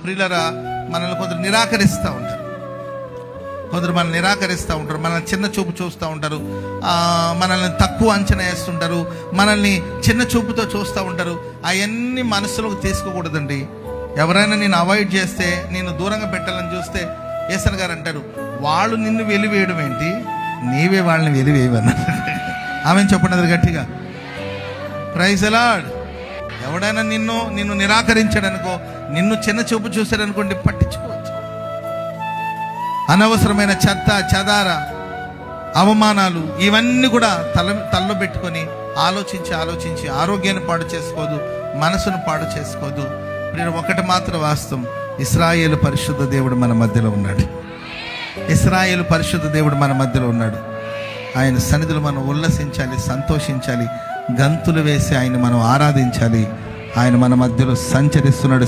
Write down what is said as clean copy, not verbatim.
ప్రియులరా, మనల్ని కొందరు నిరాకరిస్తూ ఉంటారు, కొందరు మనల్ని నిరాకరిస్తూ ఉంటారు, మనల్ని చిన్న చూపు చూస్తూ ఉంటారు, మనల్ని తక్కువ అంచనా వేస్తుంటారు, మనల్ని చిన్న చూపుతో చూస్తూ ఉంటారు. అవన్నీ మనసులోకి తీసుకోకూడదండి. ఎవరైనా నేను అవాయిడ్ చేస్తే, నేను దూరంగా పెట్టాలని చూస్తే యేసయ్య గారు అంటారు, వాళ్ళు నిన్ను వెలివేయడం ఏంటి, నీవే వాళ్ళని వెలివేయవన్నారు. ఆమెను చెప్పండి గట్టిగా, ప్రైజ్ ది లార్డ్. ఎవడైనా నిన్ను నిరాకరించాడనుకో, నిన్ను చిన్న చూపు చూశాడనుకోండి, పట్టించుకోవచ్చు. అనవసరమైన చెత్త చెదార అవమానాలు ఇవన్నీ కూడా తలలో పెట్టుకొని ఆలోచించి ఆరోగ్యాన్ని పాడు చేసుకోదు, మనసును పాడు చేసుకోదు. ఒకటి మాత్రం వాస్తవం, ఇశ్రాయేలు పరిశుద్ధ దేవుడు మన మధ్యలో ఉన్నాడు. ఇశ్రాయేలు పరిశుద్ధ దేవుడు మన మధ్యలో ఉన్నాడు. ఆయన సన్నిధిలో మనం ఉల్లసించాలి, సంతోషించాలి, గంతులు వేసి ఆయన మనం ఆరాధించాలి. ఆయన మన మధ్యలో సంచరిస్తున్నాడు.